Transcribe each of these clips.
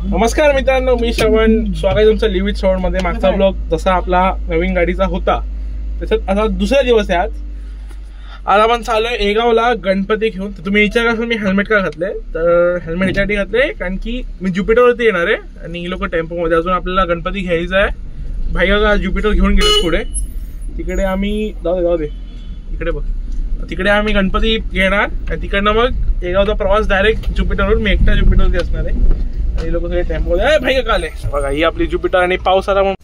नमस्कार मित्रांनो, मी श्रवण. स्वागत आहे तुमचं लिव्ह विथ श्रवण मध्ये. मागचा ब्लॉग जसा आपला नवीन गाडीचा होता त्याच्यात आता दुसरा दिवस आहे. आज आपण चाललोय एगावला गणपती घेऊन. तर तुम्ही विचार करा मी हेल्मेट का घातलंय, तर हेल्मेट याच्यासाठी घातलंय कारण की मी ज्युपिटरवरती येणार आहे आणि ही लोक टेम्पोमध्ये. अजून आपल्याला गणपती घ्यायचा आहे. भाई का ज्युपिटर घेऊन गेलो पुढे. तिकडे आम्ही जाऊ दे इकडे बघ. तिकडे आम्ही गणपती घेणार आणि तिकडनं मग एगावचा प्रवास डायरेक्ट ज्युपिटरवर. मी एकटा ज्युपिटरवरती असणार आहे आणि लोक सगळे टेम्पो भाई का आले बघा. ही आपली ज्युपिटर आणि पाऊस आला म्हणून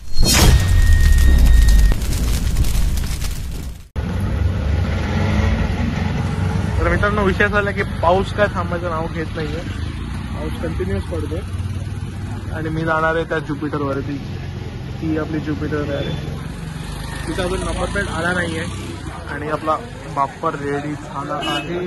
तर मित्रांनो विषय झाला की पाऊस काय थांबायचं नाव घेत नाहीये. पाऊस कंटिन्युअस पडतोय आणि मी जाणार आहे त्या ज्युपिटरवरती. ती आपली ज्युपिटर आहे. तिचा अजून नंबर प्लेट आला नाहीये आणि आपला बाप्पा रेडी झाला आहे.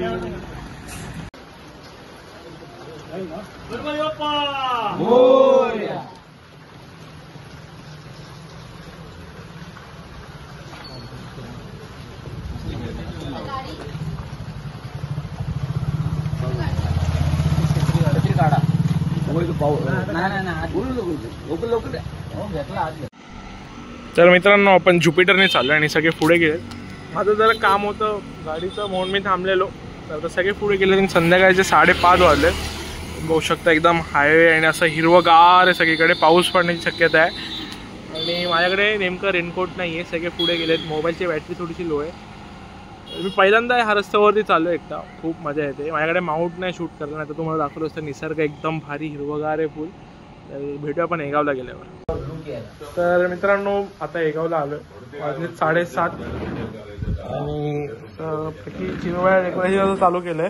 तर मित्रांनो आपण ज्युपिटरने चाललो आणि सगळे पुढे गेले. माझं जरा काम होतं गाडीचं म्हणून मी थांबलेलो. तर सगळे पुढे गेले आणि संध्याकाळचे 5:30 वाजले. बघू शकता एकदम हायवे आणि असं हिरवगार आहे सगळीकडे. पाऊस पडण्याची शक्यता आहे आणि माझ्याकडे नेमकं रेनकोट नाही आहे. सगळे पुढे गेलेत. मोबाईलची बॅटरी थोडीशी लो आहे. मी पहिल्यांदा ह्या रस्त्यावरती चाललो एकटा. खूप मजा येते. माझ्याकडे माउंट नाही शूट करलं, नाही तर तुम्हाला दाखवलं असतं. निसर्ग एकदम भारी हिरवगार आहे फुल. तर भेटूया आपण एगावला गेल्यावर. तर मित्रांनो आता एगावला आलो. वाजले 7:30 आणि चिनोबाया डेकोरेशन चालू केलंय.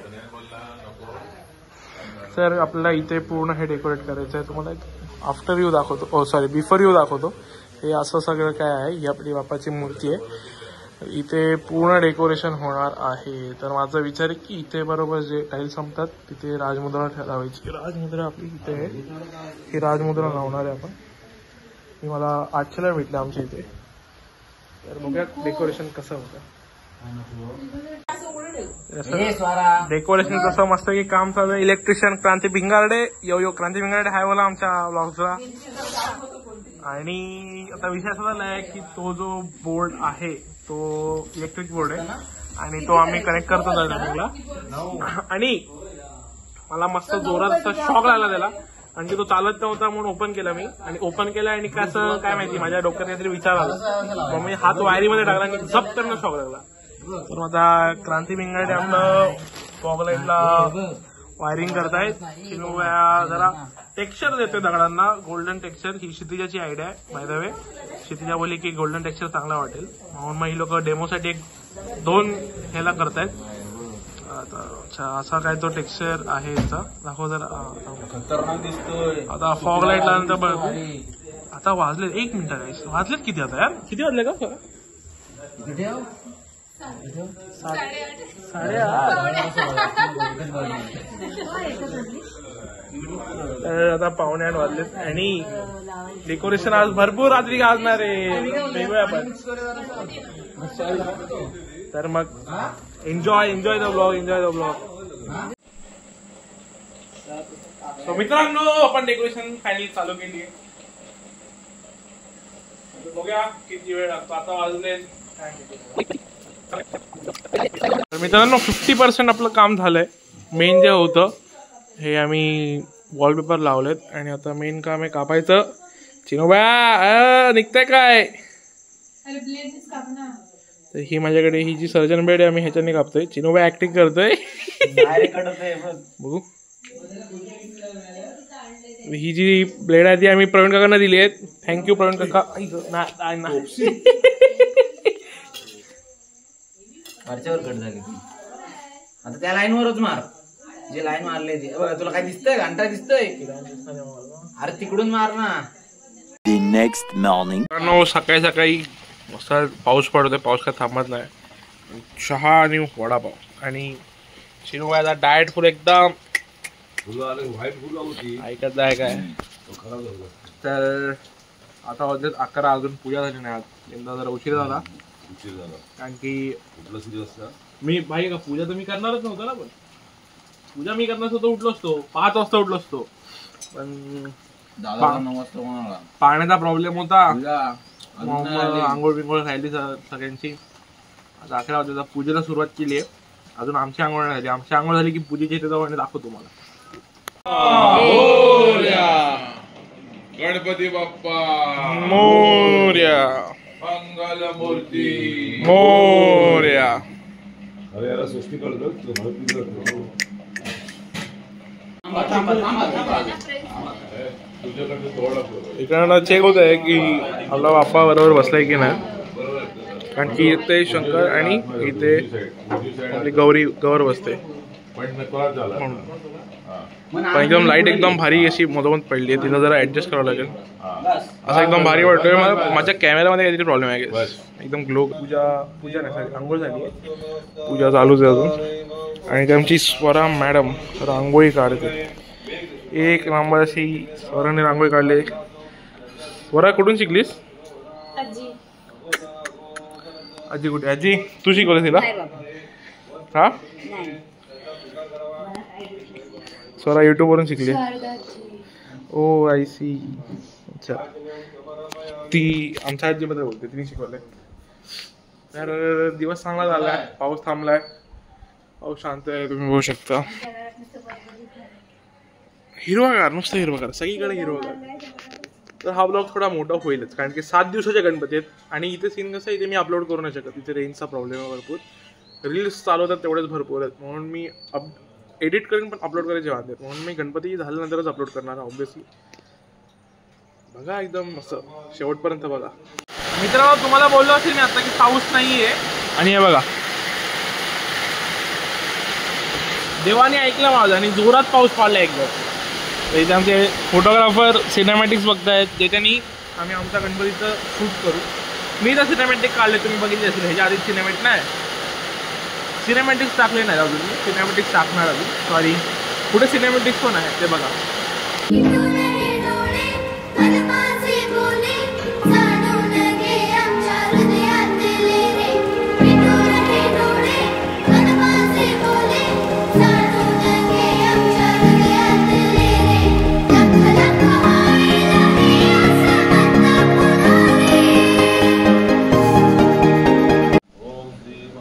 तर आपल्याला इथे पूर्ण हे डेकोरेट करायचं आहे. तुम्हाला एक आफ्टर व्ह्यू दाखवतो, बिफोर व्ह्यू दाखवतो. हे असं सगळं काय आहे. ही आपली बाप्पाची मूर्ती आहे. इथे पूर्ण डेकोरेशन होणार आहे. तर माझा विचार आहे की इथे बरोबर जे टाईल संपतात तिथे राजमुद्रा लावायची. राजमुद्रा आपली इथे आहे. ही राजमुद्रा लावणार आहे आपण. ही मला 800ला भेटलं आमच्या इथे. तर बघूया डेकोरेशन कसं होतं. डेकोरेशन कसं मस्त की काम चालू आहे. इलेक्ट्रिशियन क्रांती भिंगारडे. यो क्रांती भिंगारडे हाय बोला आमच्या ब्लॉगचा. आणि आता विषय असा झाला आहे की तो जो बोर्ड आहे तो इलेक्ट्रिक बोर्ड आहे आणि तो आम्ही कनेक्ट करतो त्याला. आणि मला मस्त जोरात असा शॉक लागला त्याला आणि तो चालत नव्हता म्हणून ओपन केला मी. आणि ओपन केला आणि कसं काय माहिती माझ्या डोक्यात काहीतरी विचार आला. मग मी हात वायरीमध्ये टाकला आणि झप करणं शॉक लागला. तर आता क्रांती भिंगाडे आपलं फॉग लाईटला वायरिंग करतायत. जरा टेक्स्चर देतोय दगडांना, गोल्डन टेक्स्चर. ही क्षितिजाची आयडिया आहे बाय द वे. क्षितिजा बोलली की गोल्डन टेक्स्चर चांगला वाटेल म्हणून मग ही लोक डेमोसाठी 2 ह्याला करतायत. अच्छा असा काय तो टेक्स्चर आहे याचा. दाखव जरा. खतरनाक दिसतोय. आता फॉग लाईट लावल्यानंतर बघ. आता वाजले 1 मिनिट काय वाजलेत किती आता यार. किती वाजले का 8:30. आता 7:45 वाजलेत आणि डेकोरेशन आज भरपूर रात्री गाजणार आहे. वेगळं आपण. तर मग एन्जॉय द ब्लॉग. सो मित्रांनो आपण डेकोरेशन फायनली चालू केली आहे. बघूया किती वेळ लागतो. आता वाजले. तर मित्रांनो 50% आपलं काम झालंय. मेन जे होतं हे आम्ही वॉलपेपर लावलेत आणि आता मेन काम आहे कापायचं. चिनोबाया निघतंय काय. तर ही माझ्याकडे ही जी सर्जन बेड आहे आम्ही ह्याच्याने कापतोय. चिनोबा ऍक्टिंग करतोय. बघू. ही जी ब्लेड आहे ती आम्ही प्रवीण काकांना दिली आहेत. थँक्यू प्रवीण काका. वरच्यावर कट झाली. आता त्या लाईनवरच मार. जे लाईन मारले ते तुला काय दिसतंय. घंटा दिसतोय. अरे तिकडून मार ना. नेक्स्ट मॉर्निंग सकाळी मस्त पाऊस पडतोय. पाऊस काय थांबत नाही. चहा आणि वडापाव आणि चिनोबाचा डाएट फुल एकदम ऐकत आहे काय. तर आता वाजलेत 11. अजून पूजा झाली नाही. आज यंदा जरा उशीर झाला. कारण की मी भाई का पूजा तर मी करणारच नव्हता ना. पण पूजा मी करणार होतो उठलो असतो 5 वाजता उठलो असतो. पण दादा 9 वाजता कोणाला पाण्याचा प्रॉब्लेम होता. अजून मग नाही आली. आंघोळ बिंघोळ राहिली सगळ्यांची. आता 11 वाजता पूजेला सुरुवात केली आहे. अजून आमची आंघोळ नाही झाली. आमची आंघोळ झाली की पूजेची इथे जाऊ आणि दाखवतो तुम्हाला. गणपती बाप्पा मोरया मंगल मूर्ती. मोरया. अरे याला सृष्टी करतो तुझ्याकडे थोडा इकडनं चेक होत आहे की आपला बाप्पा बरोबर बसलाय की नाही. कारण की इथे शंकर आणि इथे आपली गौर बसते. म्हणून. पण एकदम लाईट एकदम भारी अशी मधोमध पडली आहे. तिला जरा ऍडजस्ट करावं लागेल. असं एकदम भारी वाटतोय. माझ्या कॅमेरामध्ये काहीतरी प्रॉब्लेम आहे. एकदम ग्लो. पूजा नाही, आंघोळ झाली आहे. पूजा चालूच आहे अजून. आणि त्यांची स्वरा मॅडम रांगोळी काढते. एक नंबर अशी स्वराने रांगोळी काढली. स्वरा कुठून शिकलीस? आजी कुठे? आजी तू शिकवलं तिला? हा स्वरा युट्यूब वरून शिकली. ओ आय सी. अच्छा ती आमच्या आजीबद्दल बोलते. तिने शिकवलंय. तर दिवस चांगला झालाय. पाऊस थांबलाय. पाऊस शांत आहे. तुम्ही बघू शकता. हिरवागार नुसतं हिरवागार सगळीकडे हिरवागार. तर हा ब्लॉग थोडा मोठा होईलच कारण की 7 दिवसाचे गणपती आहेत. आणि इथे सीन कसं आहे, इथे मी अपलोड करू नाही शकत. इथे रेंजचा प्रॉब्लेम आहे भरपूर. रील्स चालवतात तेवढेच भरपूर आहेत. म्हणून मी एडिट करून पण अपलोड करायचे वाटत. म्हणून मी गणपती झाल्यानंतरच अपलोड करणार ऑब्व्हियसली. बघा एकदम असं शेवटपर्यंत बघा. मित्रांनो तुम्हाला बोललो असेल मी आता की पाऊस नाहीये. आणि हे बघा देवाने ऐकलं माझं आणि जोरात पाऊस पडला एकदम. तर इथे आमचे फोटोग्राफर सिनेमॅटिक्स बघतायत ज्याच्यानी आम्ही आमच्या गणपतीचं शूट करू. मी तर सिनेमॅटिक काढले. तुम्ही बघितले असेल. ह्याच्या आधी सिनेमॅटिक नाही. सिनेमॅटिक्स टाकले नाही अजून. मी सिनेमॅटिक्स टाकणार अजून. सॉरी पुढे सिनेमॅटिक्स पण आहे ते बघा.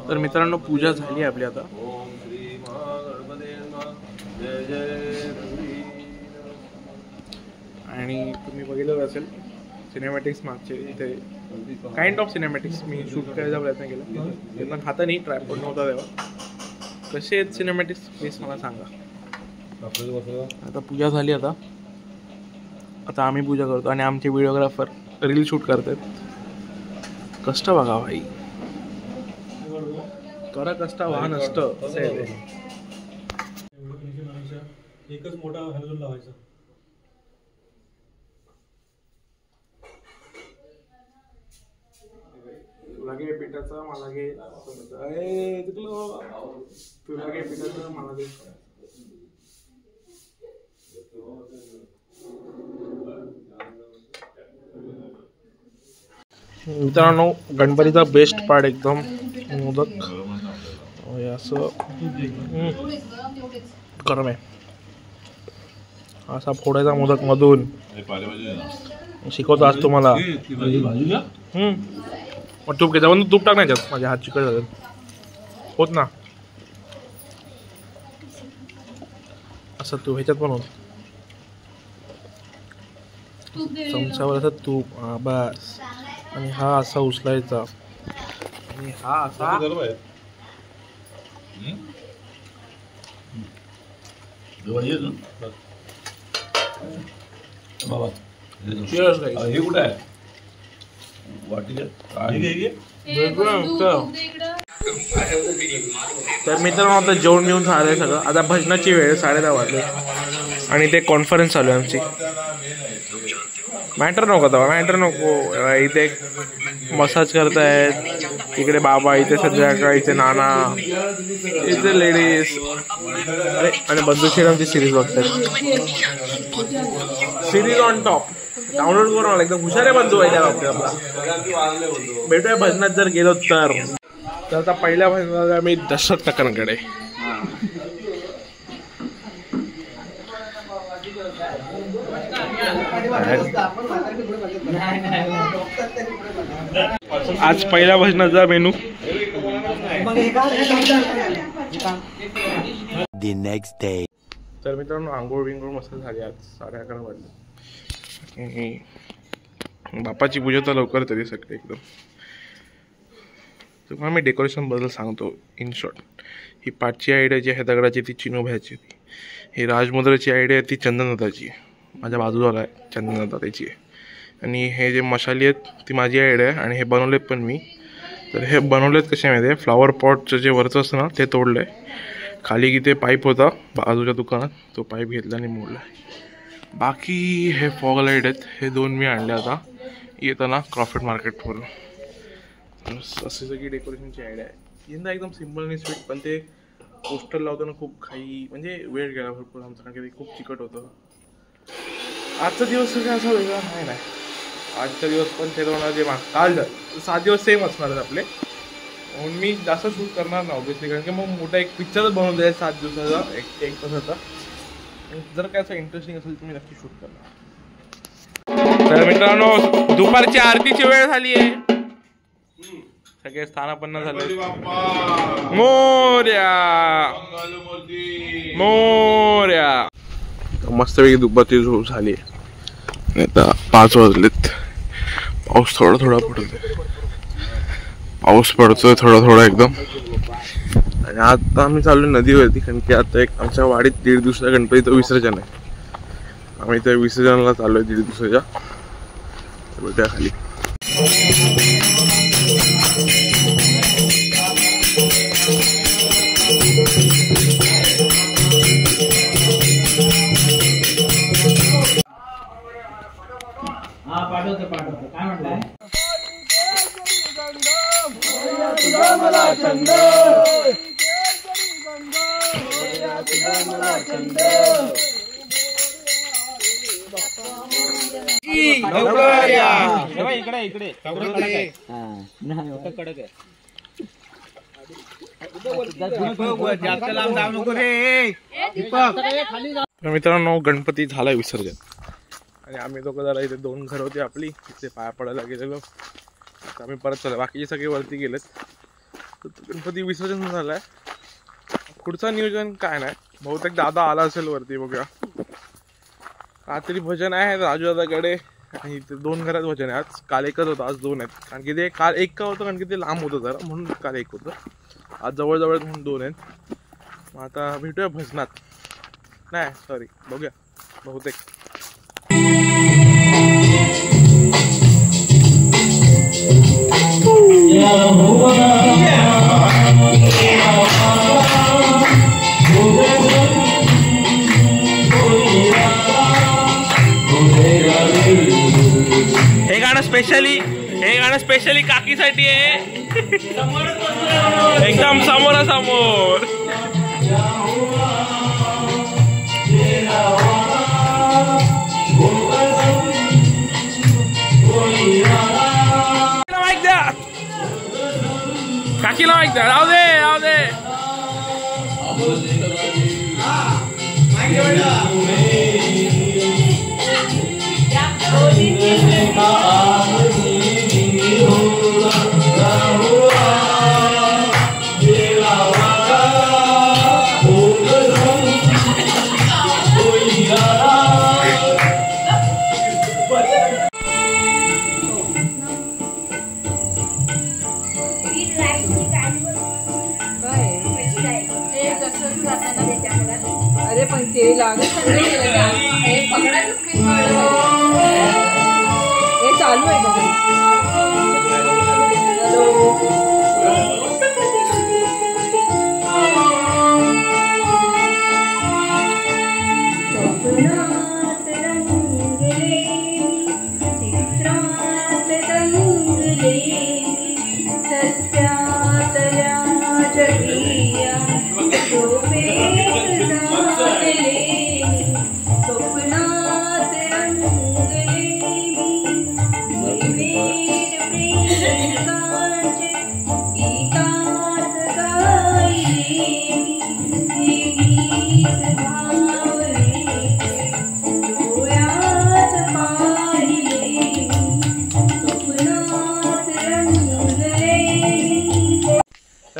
तर मित्रांनो पूजा झाली आपली आता. आणि तुम्ही बघितलं असेल सिनेमॅटिक्स मागचे इथे kind of cinematics me shoot करायचा प्रयत्न केला. ते पण हाताने ट्रायपॉड नव्हता तेव्हा. कसे आहेत सिनेमॅटिक्स प्लीज मला सांगा. आता पूजा झाली. आता आम्ही पूजा करतो आणि आमचे व्हिडिओग्राफर रील शूट करतात. कष्ट बघा भाई. करा कष्ट वाहन असतं असं आहे ते. एकच मोठा हॅलोजन लावायचा. तुला घे पिठाचं मला घे. तुला घे पिठाचं मला घे. मित्रांनो गणपतीचा बेस्ट पार्ट एकदम मोदक. असं गरम आहे. असा फोडायचा मोदक मधून. शिकवतो आज तुम्हाला. मग तूप घ्यायचा पण तूप टाक नाही त्यात. माझ्या हात चिकट झाले होत ना. असं तू ह्याच्यात पण होत. चमच्यावर असं तूप. बस. आणि हा असा उचलायचा आणि हा असा. हे कुठे आहे तर मित्रांनो आता जेवण घेऊन झालंय सगळं. आता भजनाची वेळ 10:30 वाजले आणि ते कॉन्फरन्स चालू आहे आमची. मॅटर नको तेव्हा. मॅटर नको. इथे मसाज करतायत. इकडे बाबा. इथे सध्या इथे नाना. इथे लेडीज. अरे आणि बंधू श्रीरामची सिरीज बघतायत. सिरीज ऑन टॉप डाउनलोड करून एकदम हुशार आहे बंधू आहे त्या बाबतीत आपला. भेटूया भजनात जर गेलो तर. आता पहिल्या भजनाला आम्ही दशरथ काकांकडे. आज पहिल्या भजनाचा मेनू. The next day. तर मित्रांनो आंघोळ बिंघोळ मस्त झाली. आज 11:30 वाजले. बापाची पूजा तर लवकर तरी सगळे एकदम. तुम्हाला मी डेकोरेशन बद्दल सांगतो इन शॉर्ट. ही पाठची आयडिया जी आहे दगडाची ती चिनोभ्याची. ही राजमुद्राची आयडिया ती चंदनदाची आहे. माझ्या बाजूला आहे चंदनदा त्याची आहे. आणि हे जे मशाली आहेत ती माझी आयडिया आहे. आणि हे बनवलेत पण मी. तर हे बनवलेत कसे माहिती आहे, फ्लॉवर पॉटचं जे वरचं असतं ना ते तोडलं आहे. खाली किती पाईप होता बाजूच्या दुकानात तो पाईप घेतला आणि मोडला. बाकी हे फॉग लाईट आहेत हे 2 मी आणले आता येताना क्रॉफर्ड मार्केटवरून. अशी सगळी डेकोरेशनची आयडिया आहे. यंदा एकदम सिम्पल आणि स्वीट. पण ते पोस्टर लावताना खूप काही म्हणजे वेळ गेला भरपूर आमचा कारण की ते खूप चिकट होतं. आजचा दिवस काय असा वेगळा नाही. आजचा दिवस पण ते जे काल 7 दिवस सेम असणार आहेत आपले. म्हणून मी जास्त शूट करणार ना ऑब्विसली कारण की मग मोठा एक पिक्चरच बनवतो आहे 7 दिवसाचा एक तासाचा. जर काय असं इंटरेस्टिंग असेल तर मी नक्की शूट करणार. तर मित्रांनो दुपारची आरतीची वेळ झाली आहे. सगळे स्थानापन्न झाले. मोरया मोरया. मस्तपैकी दुपारची झोप झाली आहे. आता 5 वाजलेत. पाऊस थोडा थोडा पडतोय. पाऊस पडतोय थोडा थोडा एकदम. आणि आता आम्ही चाललो नदीवरती कारण की आता एक आमच्या वाडीत 1.5 दिवसाचा गणपतीचं विसर्जन आहे. आम्ही त्या विसर्जनाला चाललो आहे 1.5 दिवसाच्या त्या खाली. पाठवतो काय म्हटलंय. मित्रांनो गणपती झालाय विसर्जन. आणि आम्ही दोघं जरा इथे 2 घरं होती आपली तिथे पाया पडायला गेलेलो. आता आम्ही परत चाललो. बाकीचे सगळे वरती गेलेत. तर गणपती विसर्जन झालाय. पुढचं नियोजन काय नाही. बहुतेक दादा आला असेल वरती बघूया. रात्री भजन आहे राजूदादाकडे. आणि ते 2 घरात भजन आहे. आज काल एकच होतं आज 2 आहेत कारण की ते काल एक का होतं कारण की ते लांब होतं जरा म्हणून काल एक होतं. आज जवळजवळ म्हणून 2 आहेत. मग आता भेटूया भजनात. नाही सॉरी बघूया बहुतेक. हे गाणं स्पेशली काकीसाठी आहे. एकदम समोरासमोर. काकीला माहिती द्या. राहू दे राहू दे. अरे पण ते लागत हे चालू आहे बघा.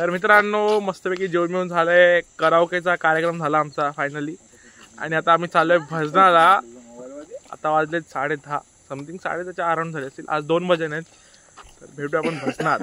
तर मित्रांनो मस्तपैकी जेवण मिळून झालंय. कराओकेचा कार्यक्रम झाला आमचा फायनली. आणि आता आम्ही चाललोय भजनाला. आता वाजले 10:30 समथिंग 10:30च्या अराउंड झाले असतील. आज 2 भजन आहेत. तर भेटू आपण भजनात.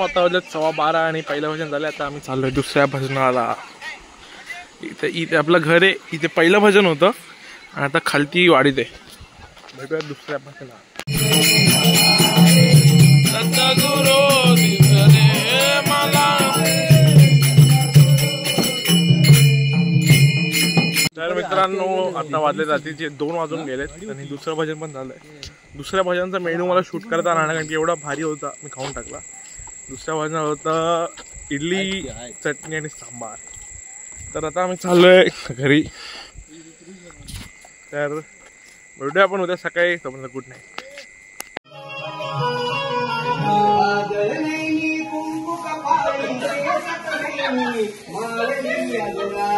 आता वाजले 12:15 आणि पहिलं भजन झालं. आता आम्ही चाललोय दुसऱ्या भजनाला. इथे आपलं घर आहे. इथे पहिलं भजन होतं आणि आता खालती वाडीत आहे. भेटूया दुसऱ्या भजनाला. तर मित्रांनो आता वाजले रात्रीचे 2 वाजून गेलेत आणि दुसरं भजन पण झालंय. दुसऱ्या भजनचा मेनू मला शूट करता राहणार कारण की एवढा भारी होता मी खाऊन टाकला. दुसऱ्या भजनात होतं इडली चटणी आणि सांबार. तर आता आम्ही चाललोय घरी. तर भेटूया आपण उद्या सकाळी. समजा गुड नाईट. माळली